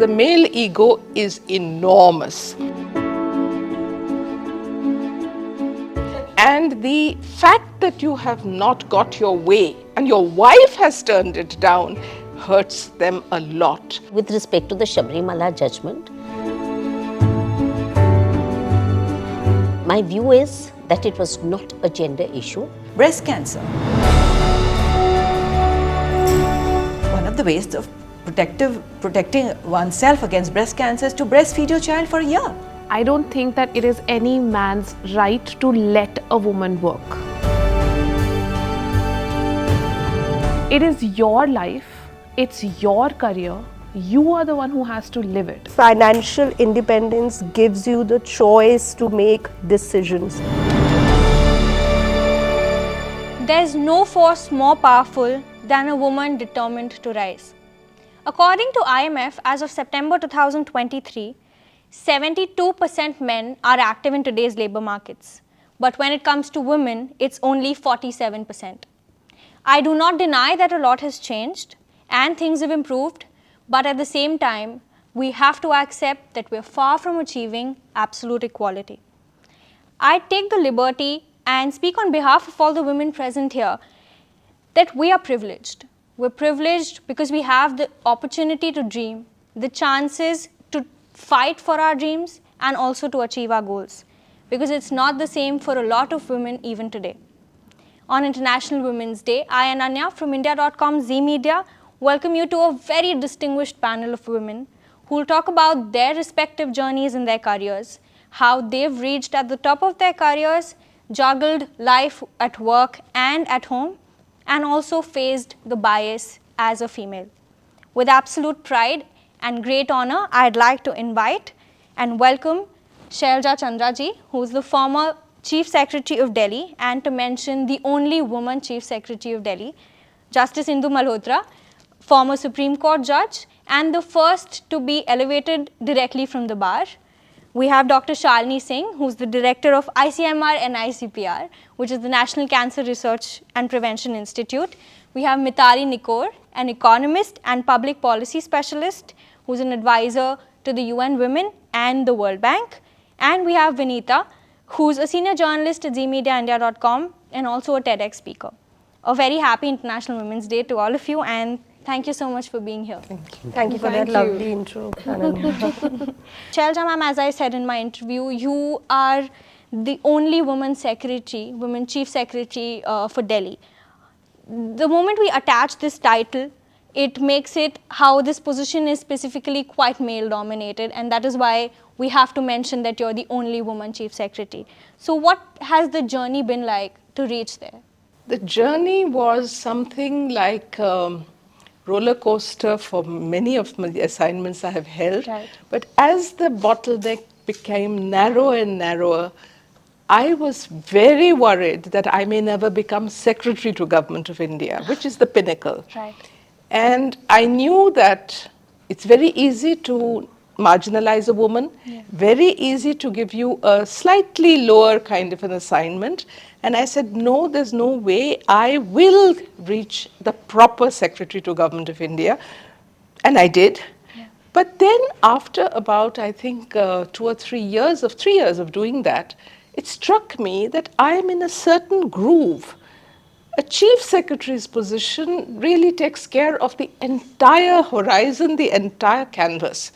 the male ego is enormous. And the fact that you have not got your way and your wife has turned it down hurts them a lot. With respect to the Sabarimala judgment, my view is that it was not a gender issue. Breast cancer. One of the ways of protecting oneself against breast cancer is to breastfeed your child for a year. I don't think that it is any man's right to let a woman work. It is your life, it's your career, you are the one who has to live it. Financial independence gives you the choice to make decisions. There's no force more powerful than a woman determined to rise. According to IMF, as of September 2023, 72% men are active in today's labor markets. But when it comes to women, it's only 47%. I do not deny that a lot has changed and things have improved, but at the same time, we have to accept that we're far from achieving absolute equality. I take the liberty and speak on behalf of all the women present here that we are privileged. We're privileged because we have the opportunity to dream, the chances to fight for our dreams and also to achieve our goals, because it's not the same for a lot of women even today. On International Women's Day, I, Ananya from India.com Z Media, welcome you to a very distinguished panel of women who will talk about their respective journeys in their careers, how they've reached at the top of their careers, juggled life at work and at home, and also faced the bias as a female. With absolute pride and great honor, I'd like to invite and welcome Shailaja Chandra ji, who is the former Chief Secretary of Delhi, and to mention the only woman Chief Secretary of Delhi, Justice Indu Malhotra, former Supreme Court judge and the first to be elevated directly from the bar. We have Dr. Shalini Singh, who's the director of ICMR and ICPR, which is the National Cancer Research and Prevention Institute. We have Mitali Nikore, an economist and public policy specialist, who's an advisor to the UN Women and the World Bank. And we have Vineeta, who's a senior journalist at India.com and also a TedX speaker. A very happy International Women's Day to all of you, and thank you so much for being here. Thank you for that lovely intro, Ananya. Shailaja ma'am, as I said in my interview, you are the only woman chief secretary for Delhi. The moment we attach this title, it makes it how this position is specifically quite male dominated, and that is why we have to mention that you're the only woman chief secretary. So what has the journey been like to reach there? The journey was something like roller coaster for many of the assignments I have held. Right. But as the bottleneck became narrower and narrower, I was very worried that I may never become Secretary to Government of India, which is the pinnacle. Right. And I knew that it's very easy to marginalize a woman, very easy to give you a slightly lower kind of an assignment. And I said, no, there's no way I will reach the proper Secretary to Government of India. And I did. Yeah. But then after about, I think, 2 or 3 years of doing that, it struck me that I am in a certain groove. A chief secretary's position really takes care of the entire horizon, the entire canvas.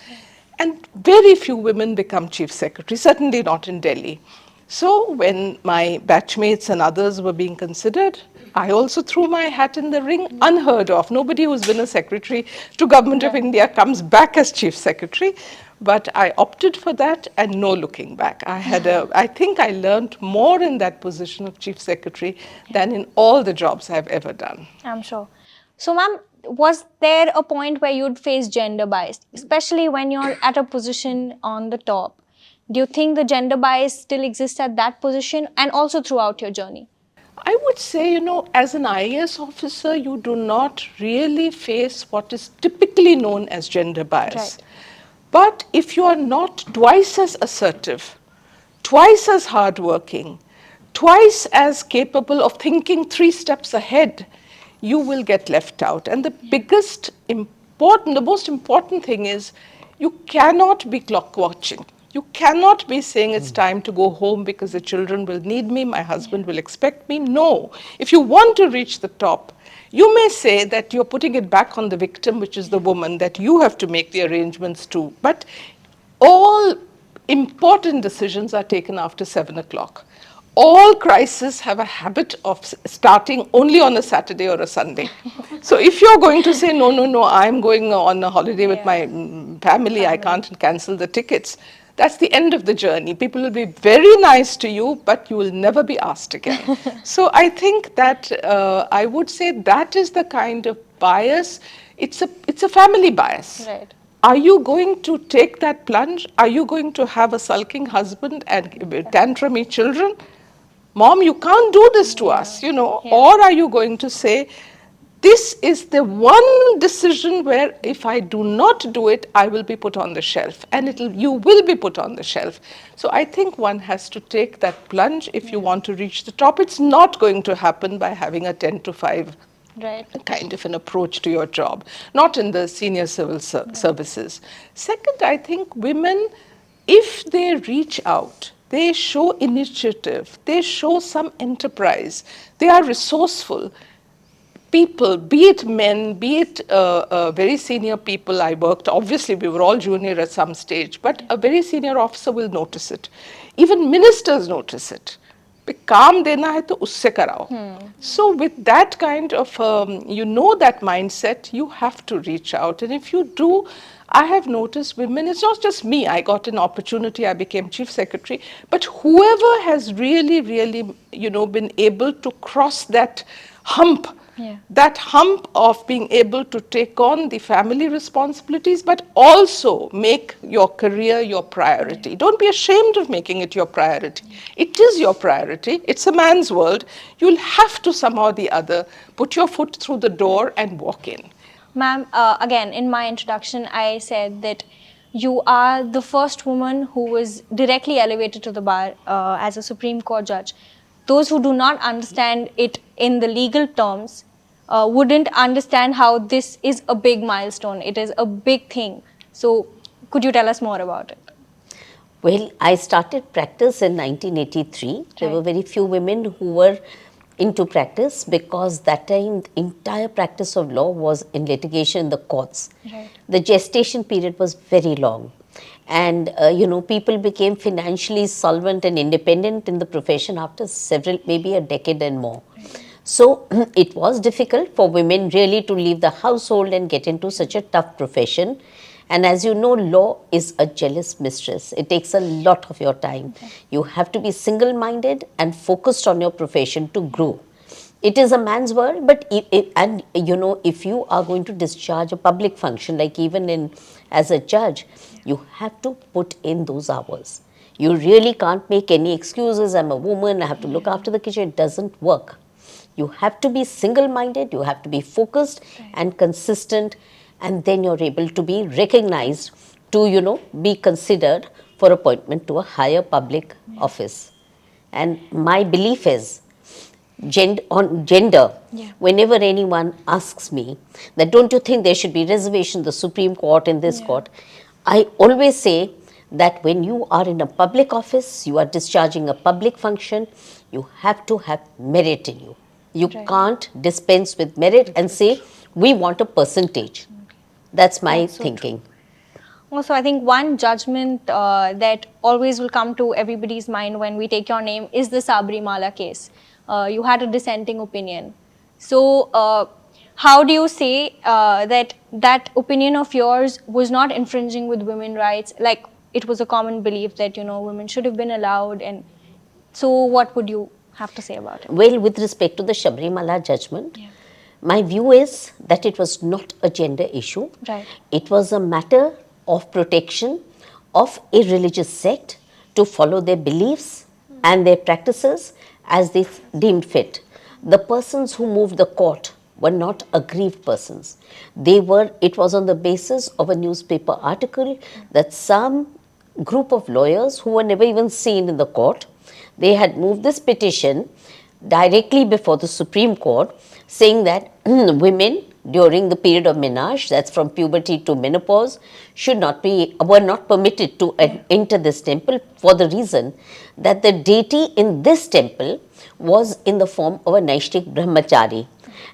And very few women become chief secretary, certainly not in Delhi. So when my batchmates and others were being considered, I also threw my hat in the ring, unheard of. Nobody who's been a secretary to Government of India comes back as chief secretary. But I opted for that and no looking back. I think I learned more in that position of chief secretary than in all the jobs I've ever done. I'm sure. So ma'am, was there a point where you'd face gender bias, especially when you're at a position on the top? Do you think the gender bias still exists at that position and also throughout your journey? I would say, as an IAS officer, you do not really face what is typically known as gender bias. Right. But if you are not twice as assertive, twice as hardworking, twice as capable of thinking 3 steps ahead, you will get left out. And the most important thing is, You cannot be clock watching. You cannot be saying it's time to go home because the children will need me, my husband will expect me. No. If you want to reach the top, you may say that you're putting it back on the victim, which is the woman, that you have to make the arrangements too. But all important decisions are taken after 7 o'clock. All crises have a habit of starting only on a Saturday or a Sunday. So if you're going to say, no, no, no, I'm going on a holiday with my family, I can't cancel the tickets, that's the end of the journey. People will be very nice to you, but you will never be asked again. So I think that I would say that is the kind of bias. It's a family bias. Right. Are you going to take that plunge? Are you going to have a sulking husband and tantrumy children? Mom, you can't do this to us, you know. Or are you going to say, this is the one decision where if I do not do it, I will be put on the shelf, and you will be put on the shelf. So I think one has to take that plunge if you want to reach the top. It's not going to happen by having a 10 to 5 kind of an approach to your job, not in the senior civil services. Second, I think women, if they reach out, they show initiative, they show some enterprise, they are resourceful. People, be it men, be it very senior people, I worked, obviously we were all junior at some stage, but a very senior officer will notice it. Even ministers notice it. काम देना है तो उससे कराओ. So with that kind of, that mindset, you have to reach out. And if you do, I have noticed women, it's not just me, I got an opportunity, I became chief secretary, but whoever has really, really, been able to cross that hump, that hump of being able to take on the family responsibilities, but also make your career your priority. Don't be ashamed of making it your priority. It is your priority. It's a man's world. You'll have to somehow or the other put your foot through the door and walk in. Ma'am, again, in my introduction, I said that you are the first woman who was directly elevated to the bar as a Supreme Court judge. Those who do not understand it in the legal terms wouldn't understand how this is a big milestone. It is a big thing. So, could you tell us more about it? Well, I started practice in 1983. There were very few women who were into practice because that time the entire practice of law was in litigation in the courts. The gestation period was very long. And, people became financially solvent and independent in the profession after maybe a decade and more. So, it was difficult for women really to leave the household and get into such a tough profession. And as you know, law is a jealous mistress. It takes a lot of your time. You have to be single-minded and focused on your profession to grow. It is a man's world, but if you are going to discharge a public function, like even as a judge, you have to put in those hours. You really can't make any excuses. I'm a woman, I have to look after the kitchen. It doesn't work. You have to be single-minded, you have to be focused and consistent, and then you're able to be recognized to, be considered for appointment to a higher public office. And my belief is, on gender, whenever anyone asks me that don't you think there should be reservation in the Supreme Court, in this court, I always say that when you are in a public office, you are discharging a public function, you have to have merit in you. You can't dispense with merit and say, we want a percentage. That's my thinking. Also, I think one judgment that always will come to everybody's mind when we take your name is the Sabarimala case. You had a dissenting opinion. So, how do you say that opinion of yours was not infringing with women's rights? Like, it was a common belief that, women should have been allowed. And so, what would you have to say about it? Well, with respect to the Sabrimala judgment, my view is that it was not a gender issue. It was a matter of protection of a religious sect to follow their beliefs and their practices as they deemed fit. The persons who moved the court were not aggrieved persons. It was on the basis of a newspaper article that some group of lawyers who were never even seen in the court, they had moved this petition directly before the Supreme Court saying that women during the period of menarche, that's from puberty to menopause, were not permitted to enter this temple, for the reason that the deity in this temple was in the form of a Naishtik brahmachari.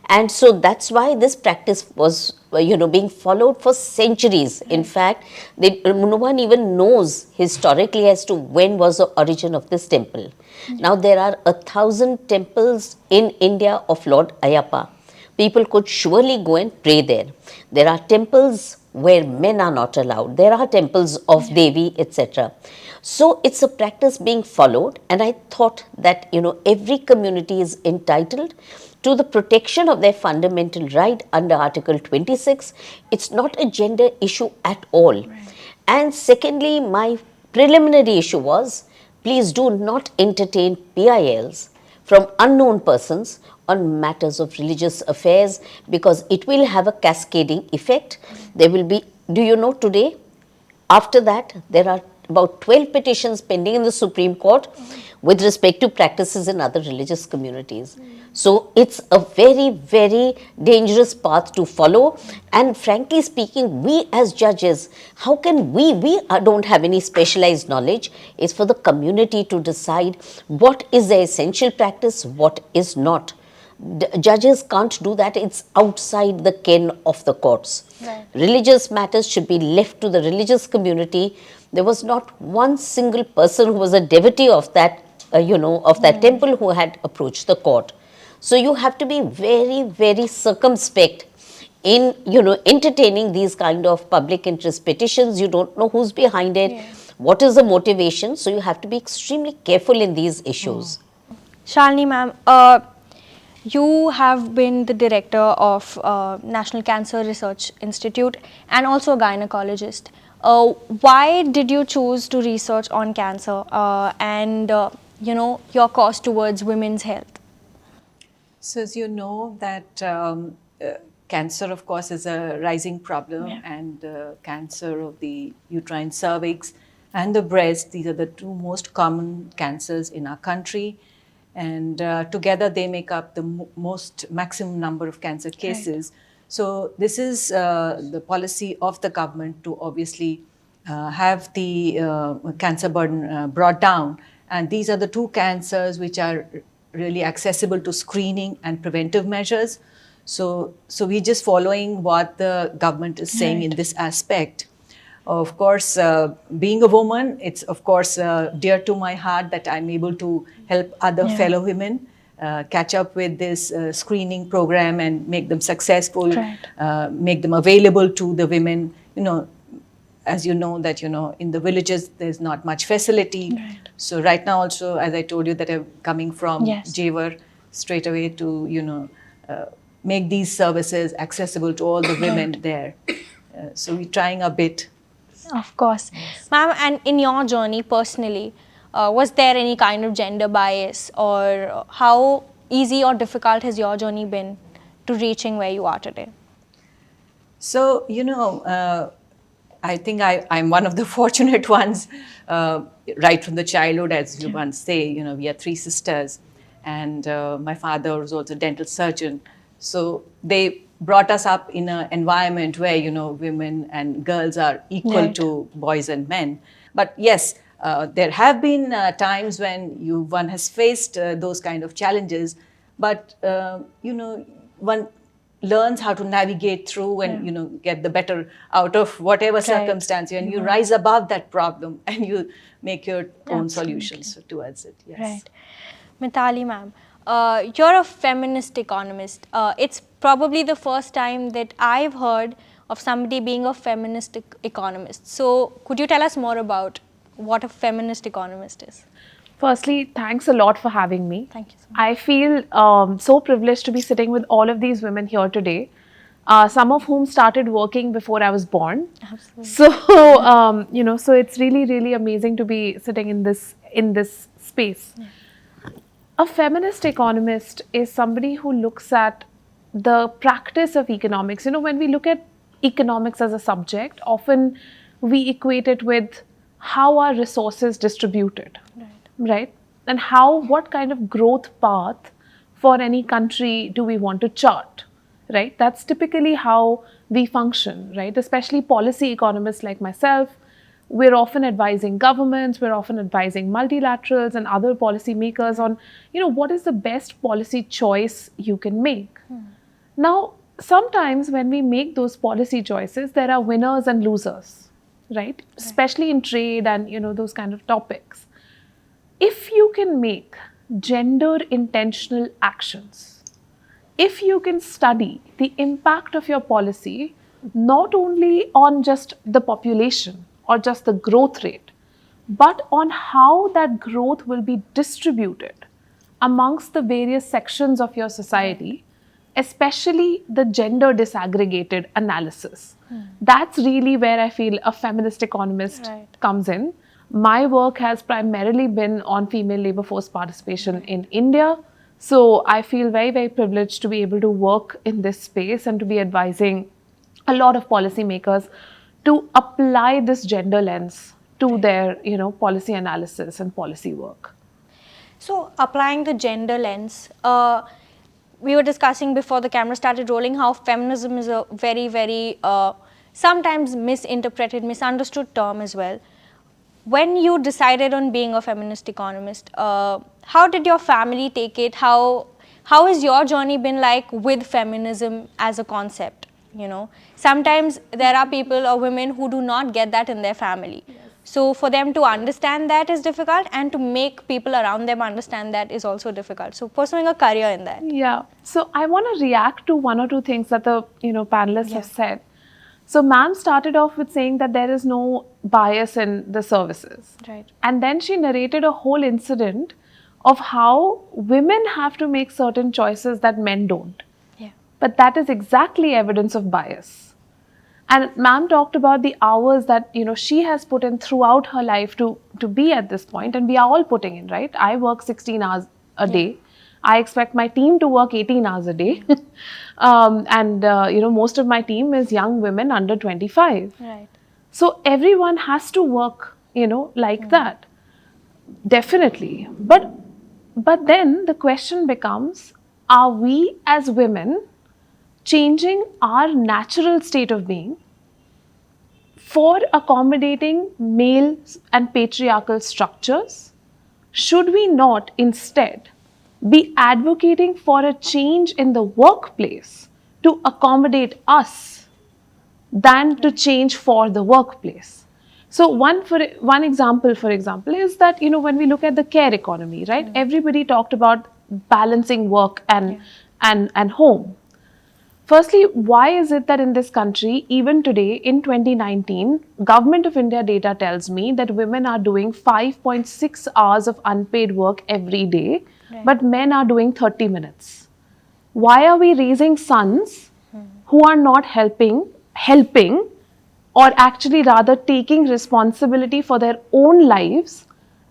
And so that's why this practice was being followed for centuries. In fact, no one even knows historically as to when was the origin of this temple. Now there are 1,000 temples in India of Lord Ayappa. People could surely go and pray there. There are temples where men are not allowed. There are temples of Devi, etc. So it's a practice being followed, and I thought that every community is entitled to the protection of their fundamental right under Article 26. It's not a gender issue at all. And secondly, my preliminary issue was, please do not entertain PILs from unknown persons on matters of religious affairs, because it will have a cascading effect. There will be, do you know, today, after that, there are about 12 petitions pending in the Supreme Court with respect to practices in other religious communities. So it's a very, very dangerous path to follow. And frankly speaking, we as judges, how can we don't have any specialized knowledge. It's for the community to decide what is the essential practice, what is not. Judges can't do that. It's outside the ken of the courts. Right. Religious matters should be left to the religious community. There was not one single person who was a devotee of that, temple who had approached the court. So you have to be very, very circumspect in, entertaining these kind of public interest petitions. You don't know who's behind it, what is the motivation. So you have to be extremely careful in these issues. Shalini ma'am, you have been the director of National Cancer Research Institute and also a gynecologist. Why did you choose to research on cancer and your cause towards women's health? So as you know that cancer, of course, is a rising problem, and cancer of the uterine cervix and the breast, these are the two most common cancers in our country. And together they make up the maximum number of cancer cases. So this is the policy of the government to obviously have the cancer burden brought down. And these are the two cancers which are really accessible to screening and preventive measures. So we're just following what the government is saying in this aspect. Of course, being a woman, it's of course dear to my heart that I'm able to help other fellow women catch up with this screening program and make them successful, make them available to the women. As you know that, in the villages, there's not much facility. So right now also, as I told you, that I'm coming from Jewar straight away to, make these services accessible to all the women there. So we're trying a bit. Of course. Ma'am, and in your journey personally, was there any kind of gender bias, or how easy or difficult has your journey been to reaching where you are today? So, I think I'm one of the fortunate ones, right from the childhood, as you once say. We are three sisters, and my father was also a dental surgeon. So they brought us up in an environment where, women and girls are equal to boys and men. But yes, there have been times when one has faced those kind of challenges, but, one learns how to navigate through and get the better out of whatever circumstance, and you rise above that problem and you make your own solutions towards it. Yes. Right. Mitali ma'am, you're a feminist economist. It's probably the first time that I've heard of somebody being a feminist economist. So could you tell us more about what a feminist economist is? Firstly, thanks a lot for having me. Thank you so much. I feel so privileged to be sitting with all of these women here today, some of whom started working before I was born. Absolutely. So, so it's really, really amazing to be sitting in this space. A feminist economist is somebody who looks at the practice of economics. When we look at economics as a subject, often we equate it with how are resources distributed. Right? And what kind of growth path for any country do we want to chart, right? That's typically how we function, right? Especially policy economists like myself. We're often advising governments, we're often advising multilaterals and other policymakers on, what is the best policy choice you can make. Now, sometimes when we make those policy choices, there are winners and losers, right? Especially in trade and, those kind of topics. If you can make gender intentional actions, if you can study the impact of your policy, not only on just the population or just the growth rate, but on how that growth will be distributed amongst the various sections of your society, especially the gender disaggregated analysis. That's really where I feel a feminist economist comes in. My work has primarily been on female labor force participation in India. So I feel very, very privileged to be able to work in this space and to be advising a lot of policymakers to apply this gender lens to their, policy analysis and policy work. So, applying the gender lens, we were discussing before the camera started rolling how feminism is a very, very sometimes misinterpreted, misunderstood term as well. When you decided on being a feminist economist, how did your family take it? How has your journey been like with feminism as a concept? Sometimes there are people or women who do not get that in their family. So for them to understand that is difficult, and to make people around them understand that is also difficult. So pursuing a career in that. Yeah. So I want to react to one or two things that the panelists have said. So ma'am started off with saying that there is no bias in the services. Right. And then she narrated a whole incident of how women have to make certain choices that men don't. Yeah. But that is exactly evidence of bias. And ma'am talked about the hours that she has put in throughout her life to be at this point, and we are all putting in, right? I work 16 hours a day. I expect my team to work 18 hours a day. Most of my team is young women under 25. Right. So everyone has to work, like that. Definitely. But then the question becomes, are we as women changing our natural state of being for accommodating male and patriarchal structures? Should we not instead be advocating for a change in the workplace to accommodate us than to change for the workplace? So one example, for example, is that when we look at the care economy, right? Everybody talked about balancing work and home. Firstly, why is it that in this country, even today in 2019, Government of India data tells me that women are doing 5.6 hours of unpaid work every day, but men are doing 30 minutes. Why are we raising sons who are not helping, or actually rather taking responsibility for their own lives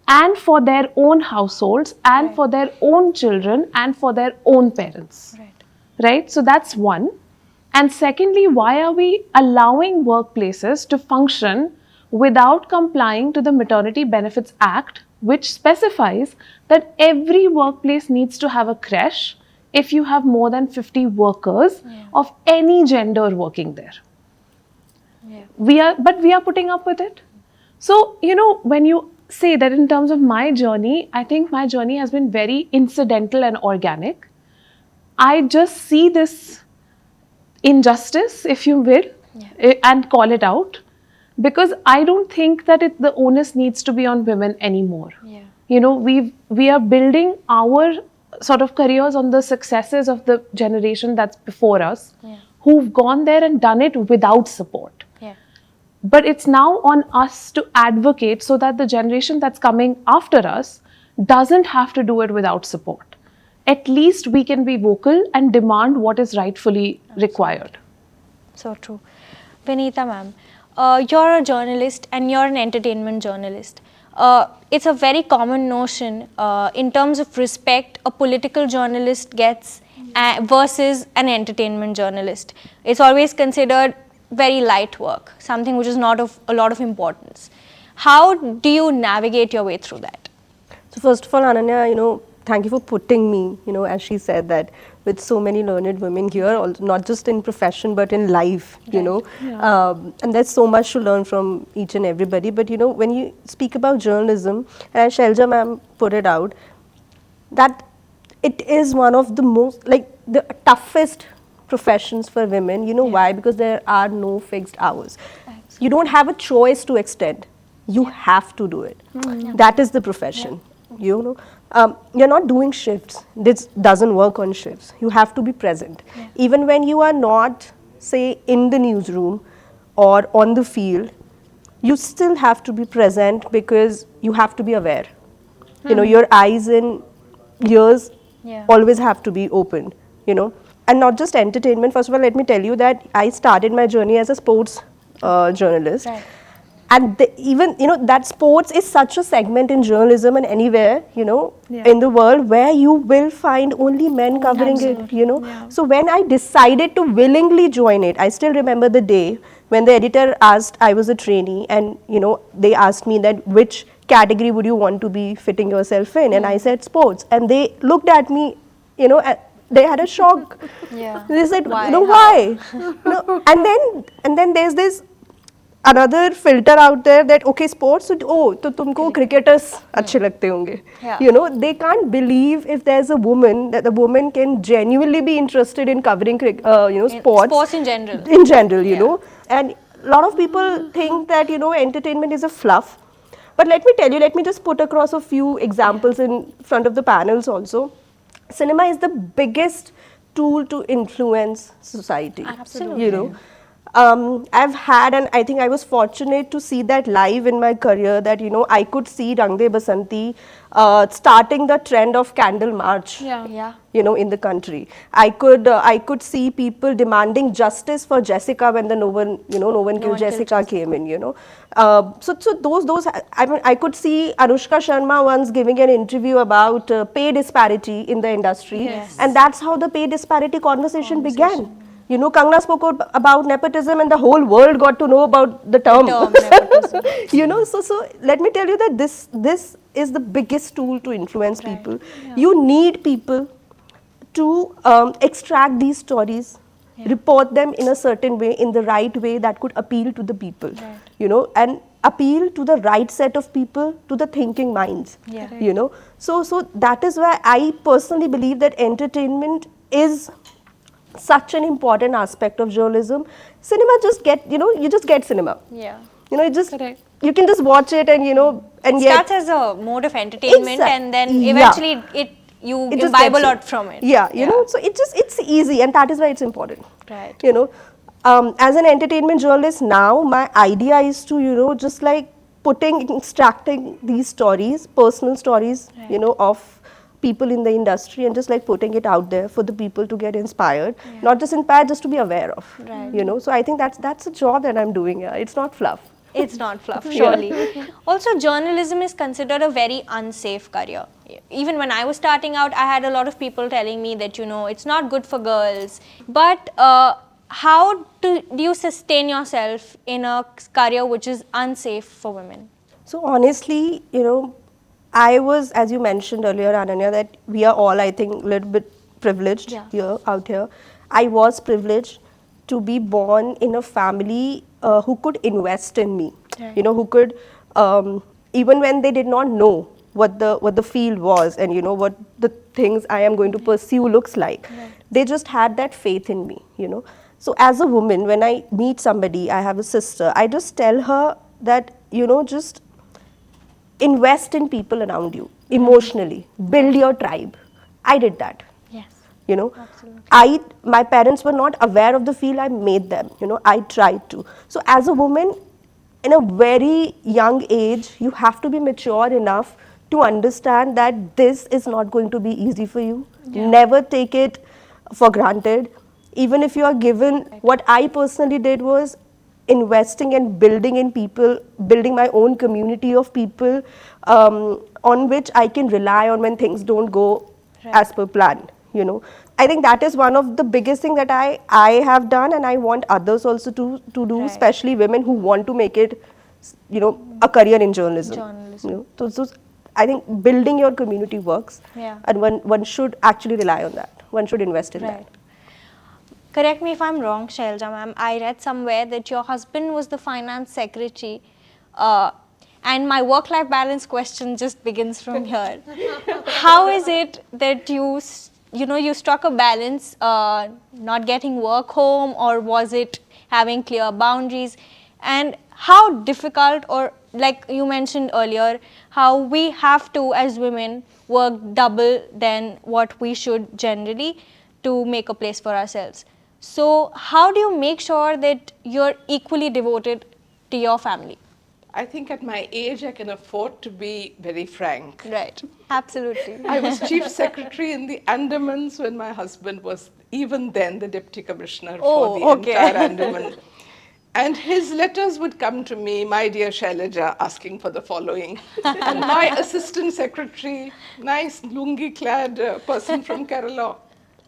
and for their own households and for their own children and for their own parents? Right? So that's one. And secondly, why are we allowing workplaces to function without complying to the Maternity Benefits Act, which specifies that every workplace needs to have a creche if you have more than 50 workers of any gender working there? We are putting up with it. So, when you say that in terms of my journey, I think my journey has been very incidental and organic. I just see this injustice, if you will, and call it out, because I don't think that the onus needs to be on women anymore. We are building our sort of careers on the successes of the generation that's before us, who've gone there and done it without support. But it's now on us to advocate so that the generation that's coming after us doesn't have to do it without support. At least we can be vocal and demand what is rightfully required. So true. Vineeta ma'am, you're a journalist and you're an entertainment journalist. It's a very common notion in terms of respect a political journalist gets versus an entertainment journalist. It's always considered very light work, something which is not of a lot of importance. How do you navigate your way through that? So first of all, Ananya, thank you for putting me, as she said that with so many learned women here, also, not just in profession but in life, you know. And there's so much to learn from each and everybody. But you know, when you speak about journalism, and as Shailaja ma'am put it out, that it is one of the most, like, the toughest professions for women. You know why? Because there are no fixed hours. You don't have a choice to extend. You have to do it. That is the profession. You know, you're not doing shifts. This doesn't work on shifts. You have to be present. Even when you are not, say, in the newsroom or on the field, you still have to be present because you have to be aware. You know, your eyes and ears always have to be open, you know. And not just entertainment. First of all, let me tell you that I started my journey as a sports journalist. And even, you know, that sports is such a segment in journalism and anywhere, you know, in the world, where you will find only men covering it, you know. So when I decided to willingly join it, I still remember the day when the editor asked, I was a trainee, and, you know, they asked me that which category would you want to be fitting yourself in, and I said sports, and they looked at me, you know, they had a shock. They said, Why? you know, why? No, and then there's this another filter out there that, okay, sports, so, oh, to tumko cricketers अच्छे लगते होंगे. You know, they can't believe if there's a woman, that a woman can genuinely be interested in covering you know, sports in general. In general, you know. And a lot of people think that, you know, entertainment is a fluff. But let me tell you, let me just put across a few examples in front of the panels also. Cinema is the biggest tool to influence society. Absolutely. You know, I've had, and I think I was fortunate to see that live in my career, that, you know, I could see Rang De Basanti starting the trend of candle march, you know, in the country. I could see people demanding justice for Jessica when the no one killed Jessica came in, you know. So those, I mean, I could see Anushka Sharma once giving an interview about pay disparity in the industry, and that's how the pay disparity conversation began. You know, Kangna spoke about nepotism, and the whole world got to know about the term. Nepotism. You know, so let me tell you that this is the biggest tool to influence people. You need people to extract these stories, report them in a certain way, in the right way that could appeal to the people. You know, and appeal to the right set of people, to the thinking minds. You know, so that is why I personally believe that entertainment is such an important aspect of journalism. Cinema just get, you know, you just get cinema. You know, it just, you can just watch it, and, you know, and Starts as a mode of entertainment, and then eventually you imbibe a lot from it. You know, so it's easy, and that is why it's important. You know, as an entertainment journalist now, my idea is to, you know, just like extracting these stories, personal stories, you know, of people in the industry, and just like putting it out there for the people to get inspired, not just inspired, just to be aware of. You know, so I think that's a job that I'm doing here. It's not fluff. It's not fluff, surely. Also, journalism is considered a very unsafe career. Even when I was starting out, I had a lot of people telling me that, you know, it's not good for girls. But how do you sustain yourself in a career which is unsafe for women? So honestly, you know, I was, as you mentioned earlier, Ananya, that we are all, I think, a little bit privileged out here. I was privileged to be born in a family who could invest in me. You know, who could, even when they did not know what the field was, and, you know, what the things I am going to pursue looks like, they just had that faith in me. You know, so as a woman, when I meet somebody, I have a sister, I just tell her that, you know, just invest in people around you emotionally, build your tribe. I did that. You know, my parents were not aware of the field, I made them, you know, I tried to. So as a woman, in a very young age, you have to be mature enough to understand that this is not going to be easy for you. Never take it for granted. Even if you are given, what I personally did was investing and building in people, building my own community of people on which I can rely on when things don't go as per plan. You know, I think that is one of the biggest thing that I have done, and I want others also to do, especially women who want to make it, you know, a career in journalism. You know, so I think building your community works, and one should actually rely on that. one should invest in that. Correct me if I'm wrong, Shailaja ma'am. I read somewhere that your husband was the finance secretary, and my work-life balance question just begins from here. How is it that you struck a balance, not getting work home, or was it having clear boundaries? And how difficult, or like you mentioned earlier, how we have to as women work double than what we should generally to make a place for ourselves. So how do you make sure that you're equally devoted to your family? I think at my age, I can afford to be very frank. Right, absolutely. I was chief secretary in the Andamans when my husband was even then the deputy commissioner for the entire Andaman. And his letters would come to me, my dear Shailaja, asking for the following. And my assistant secretary, nice lungi-clad person from Kerala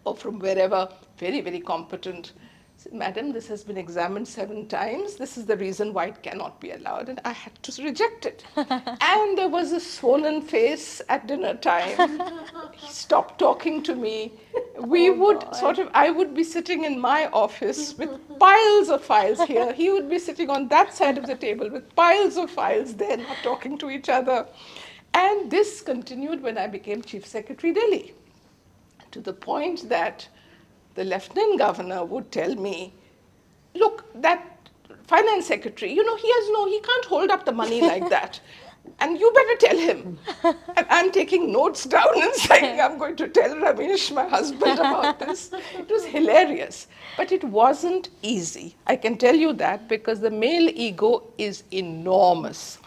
or from wherever, very, very competent. Said, Madam, this has been examined 7 times. This is the reason why it cannot be allowed. And I had to reject it. And there was a swollen face at dinner time. He stopped talking to me. We would I would be sitting in my office with piles of files here. He would be sitting on that side of the table with piles of files there, not talking to each other. And this continued when I became Chief Secretary Delhi, to the point that the Lieutenant Governor would tell me, look, that finance secretary, he can't hold up the money like that. And you better tell him. And I'm taking notes down and saying, I'm going to tell Ramesh, my husband, about this. It was hilarious. But it wasn't easy. I can tell you that because the male ego is enormous.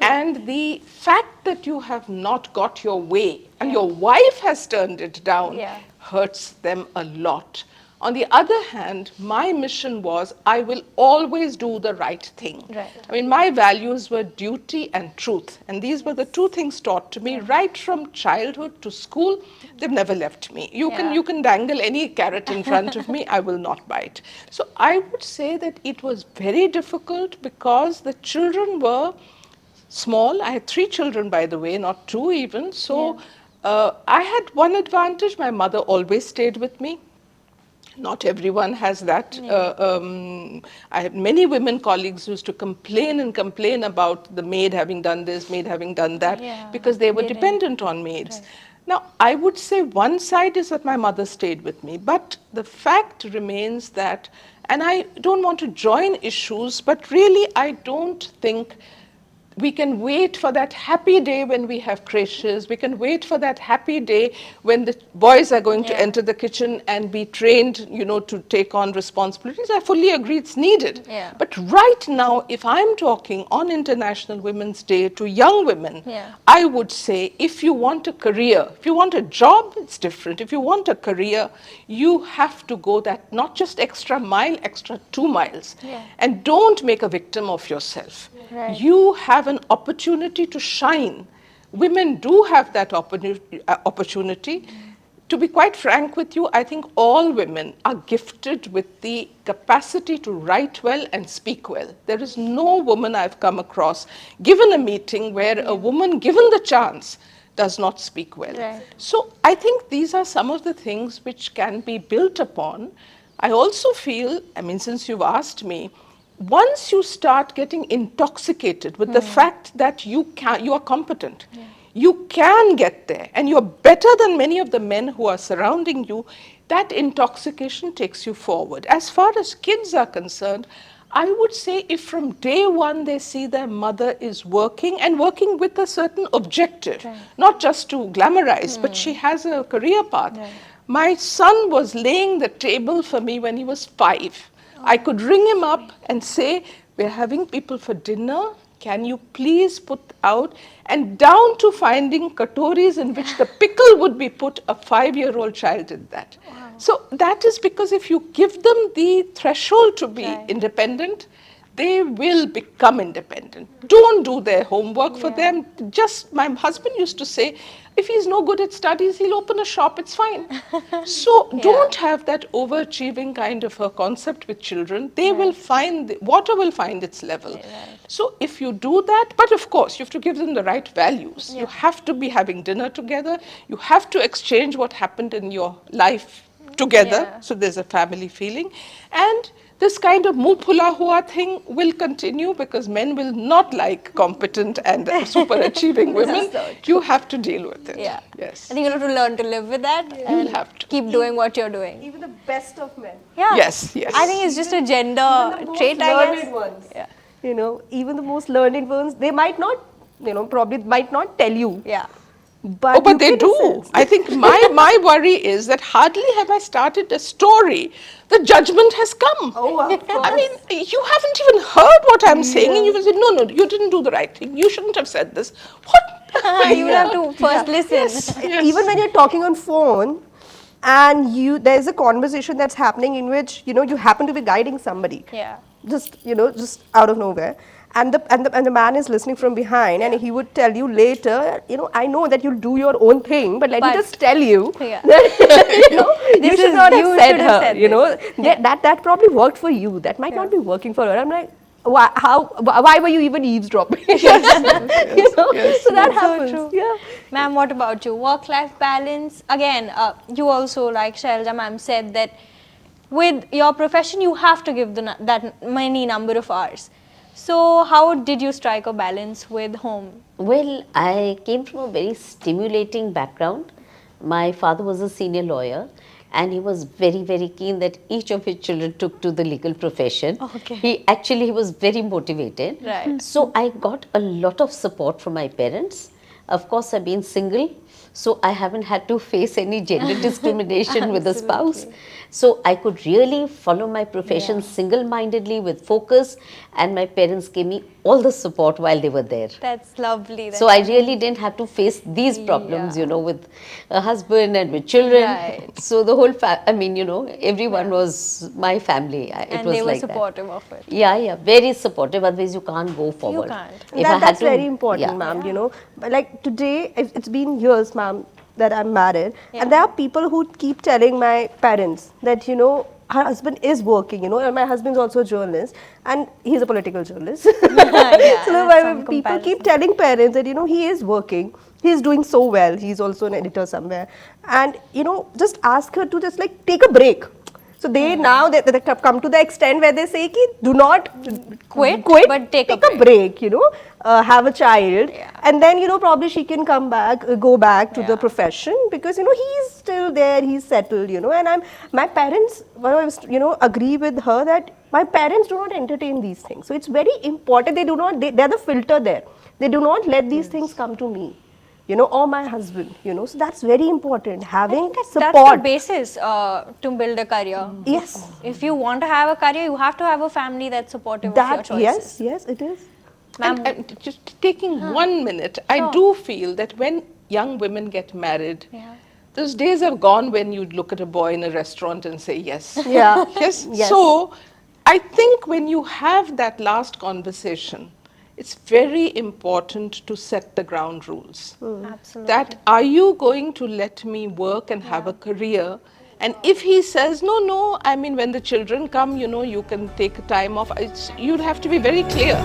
And the fact that you have not got your way and your wife has turned it down hurts them a lot. On the other hand, my mission was I will always do the right thing. I mean, my values were duty and truth. And these were the 2 things taught to me right from childhood to school. They've never left me. You can dangle any carrot in front of me, I will not bite. So I would say that it was very difficult because the children were small. I had 3 children, by the way, not 2 even. So I had one advantage. My mother always stayed with me. Not everyone has that. I had many women colleagues who used to complain about the maid having done this, maid having done that, because they were dependent on maids. Now, I would say one side is that my mother stayed with me, but the fact remains that, and I don't want to join issues, but really I don't think we can wait for that happy day when we have creches. We can wait for that happy day when the boys are going to enter the kitchen and be trained, to take on responsibilities. I fully agree it's needed. But right now, if I'm talking on International Women's Day to young women, I would say if you want a career, if you want a job, it's different. If you want a career, you have to go that not just extra mile, extra 2 miles. And don't make a victim of yourself. You have an opportunity to shine. Women do have that opportunity. To be quite frank with you, I think all women are gifted with the capacity to write well and speak well. There is no woman I've come across, given a meeting, where a woman, given the chance, does not speak well. So I think these are some of the things which can be built upon. I also feel, since you've asked me, once you start getting intoxicated with the fact that you are competent, you can get there, and you're better than many of the men who are surrounding you, that intoxication takes you forward. As far as kids are concerned, I would say if from day one they see their mother is working and working with a certain objective, not just to glamorize, but she has a career path. My son was laying the table for me when he was 5. I could ring him up and say, we're having people for dinner, can you please put out, and down to finding katoris in which the pickle would be put, a 5-year-old child did that. So that is because if you give them the threshold to be independent, they will become independent. Don't do their homework for them. Just, my husband used to say, if he's no good at studies, he'll open a shop, it's fine. So don't have that overachieving kind of a concept with children. They will find, water will find its level. So if you do that, but of course, you have to give them the right values. You have to be having dinner together. You have to exchange what happened in your life together. So there's a family feeling. And this kind of muh phula hua thing will continue because men will not like competent and super achieving women. You have to deal with it. Yeah. Yes. I think you'll have to learn to live with that and You'll have to. keep doing what you're doing. Even the best of men. Yeah. Yes, yes. I think it's just a gender The most trait, I learned guess. ones. Yeah. You know, even the most learned ones, they might not, you know, probably might not tell you. Yeah. But, Oh, but you they can do. sense. I think my worry is that hardly have I started a story, the judgment has come. Oh, of course. I mean, you haven't even heard what I'm saying, and you will say, no, you didn't do the right thing. You shouldn't have said this. What? You will have to first listen. Yes. Even when you're talking on phone and there's a conversation that's happening in which, you know, you happen to be guiding somebody. Yeah. Just, you know, just out of nowhere. And the man is listening from behind, and he would tell you later, you know, I know that you'll do your own thing, but let me just tell you that, you know, you should not have said her, you know, that probably worked for you. That might not be working for her. I'm like, why were you even eavesdropping? You know, so that happens. So true. Yeah. Ma'am, what about you? Work-life balance. Again, you also, like Shailaja ma'am said, that with your profession, you have to give that many number of hours. So how did you strike a balance with home? Well, I came from a very stimulating background. My father was a senior lawyer, and he was very, very keen that each of his children took to the legal profession. Okay. He was very motivated. Right. So I got a lot of support from my parents. Of course, I've been single, so I haven't had to face any gender discrimination with a spouse. So I could really follow my profession single-mindedly with focus, and my parents gave me all the support while they were there. That's lovely. So I really didn't have to face these problems, you know, with a husband and with children. Right. So the whole, I mean, you know, everyone was my family. And was they were like supportive of it. Yeah, very supportive. Otherwise, you can't go forward. can't. If I had That's to- very important, yeah. ma'am, you know. But like today, it's been years, ma'am, that I'm married. And there are people who keep telling my parents that, you know, her husband is working, you know, and my husband's also a journalist, and he's a political journalist. So people keep telling parents that, you know, he is working, he's doing so well, he's also an editor somewhere. And, you know, just ask her to just like take a break. So they now they come to the extent where they say, ki, do not Quit, but take a break, you know, have a child, and then, you know, probably she can come back, go back to the profession, because, you know, he's still there, he's settled, you know. And my parents, you know, agree with her that my parents do not entertain these things. So it's very important. They do not, they're the filter there. They do not let these things come to me, you know, or my husband, you know. So that's very important, having support. That's the basis to build a career. Yes. If you want to have a career, you have to have a family that's supportive of your choices. Yes, it is. And just taking 1 minute, I do feel that when young women get married, those days are gone when you'd look at a boy in a restaurant and say yes. Yeah. Yes. Yes. So I think when you have that last conversation, it's very important to set the ground rules. Absolutely. That are you going to let me work and have a career? And if he says, no, I mean, when the children come, you know, you can take time off, you'd have to be very clear.